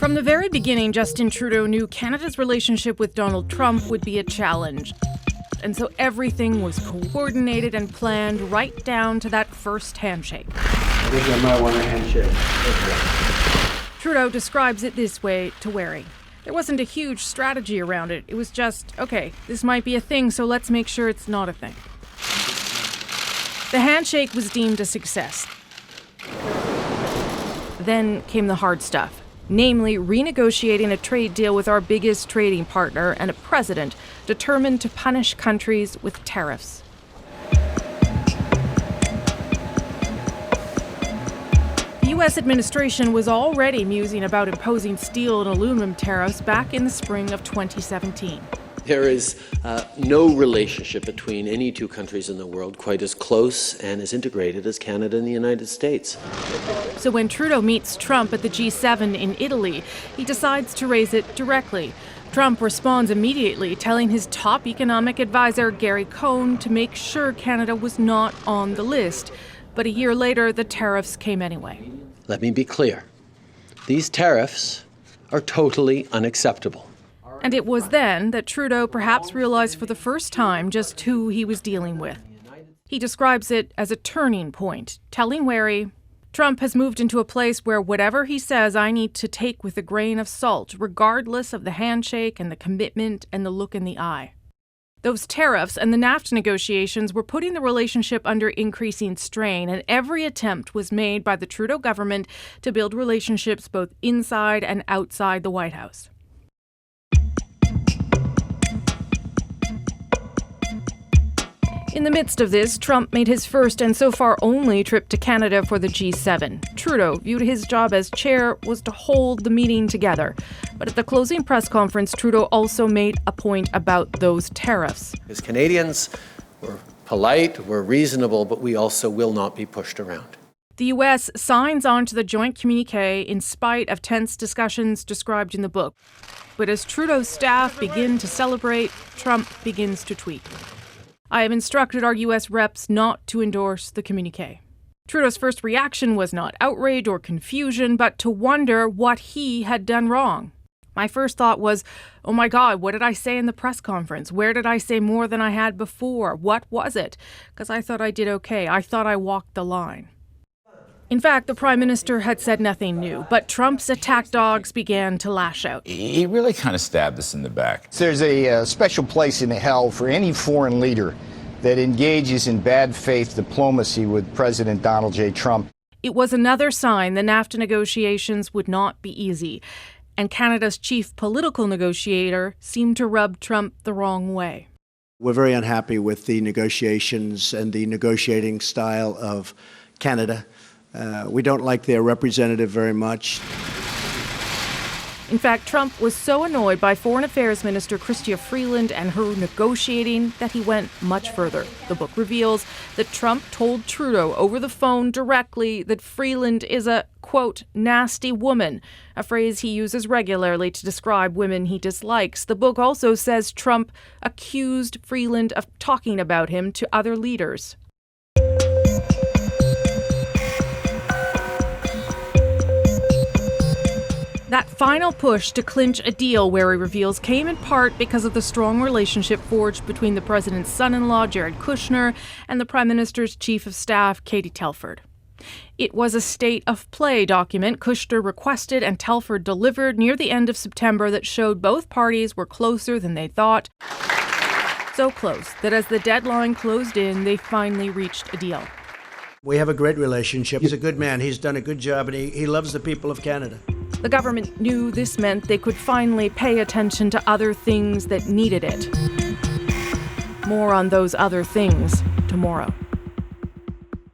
From the very beginning, Justin Trudeau knew Canada's relationship with Donald Trump would be a challenge. And so everything was coordinated and planned right down to that first handshake. I think I might want a handshake. Trudeau describes it this way to Wherry. There wasn't a huge strategy around it. It was just, okay, this might be a thing, so let's make sure it's not a thing. The handshake was deemed a success. Then came the hard stuff, namely renegotiating a trade deal with our biggest trading partner and a president determined to punish countries with tariffs. The U.S. administration was already musing about imposing steel and aluminum tariffs back in the spring of 2017. There is no relationship between any two countries in the world quite as close and as integrated as Canada and the United States. So when Trudeau meets Trump at the G7 in Italy, he decides to raise it directly. Trump responds immediately, telling his top economic advisor, Gary Cohn, to make sure Canada was not on the list. But a year later, the tariffs came anyway. Let me be clear. These tariffs are totally unacceptable. And it was then that Trudeau perhaps realized for the first time just who he was dealing with. He describes it as a turning point, telling Wherry, Trump has moved into a place where whatever he says I need to take with a grain of salt, regardless of the handshake and the commitment and the look in the eye. Those tariffs and the NAFTA negotiations were putting the relationship under increasing strain, and every attempt was made by the Trudeau government to build relationships both inside and outside the White House. In the midst of this, Trump made his first and so far only trip to Canada for the G7. Trudeau viewed his job as chair was to hold the meeting together. But at the closing press conference, Trudeau also made a point about those tariffs. As Canadians, we're polite, we're reasonable, but we also will not be pushed around. The U.S. signs on to the joint communiqué in spite of tense discussions described in the book. But as Trudeau's staff begin to celebrate, Trump begins to tweak. I have instructed our U.S. reps not to endorse the communiqué. Trudeau's first reaction was not outrage or confusion, but to wonder what he had done wrong. My first thought was, oh my God, what did I say in the press conference? Where did I say more than I had before? What was it? Because I thought I did okay. I thought I walked the line. In fact, the Prime Minister had said nothing new, but Trump's attack dogs began to lash out. He really kind of stabbed us in the back. There's a special place in hell for any foreign leader that engages in bad faith diplomacy with President Donald J. Trump. It was another sign the NAFTA negotiations would not be easy, and Canada's chief political negotiator seemed to rub Trump the wrong way. We're very unhappy with the negotiations and the negotiating style of Canada. We don't like their representative very much. In fact, Trump was so annoyed by Foreign Affairs Minister Chrystia Freeland and her negotiating that he went much further. The book reveals that Trump told Trudeau over the phone directly that Freeland is a, quote, nasty woman, a phrase he uses regularly to describe women he dislikes. The book also says Trump accused Freeland of talking about him to other leaders. That final push to clinch a deal, Wherry reveals, came in part because of the strong relationship forged between the president's son-in-law, Jared Kushner, and the Prime Minister's chief of staff, Katie Telford. It was a state of play document Kushner requested and Telford delivered near the end of September that showed both parties were closer than they thought. So close that as the deadline closed in, they finally reached a deal. We have a great relationship. He's a good man. He's done a good job, and he loves the people of Canada. The government knew this meant they could finally pay attention to other things that needed it. More on those other things tomorrow.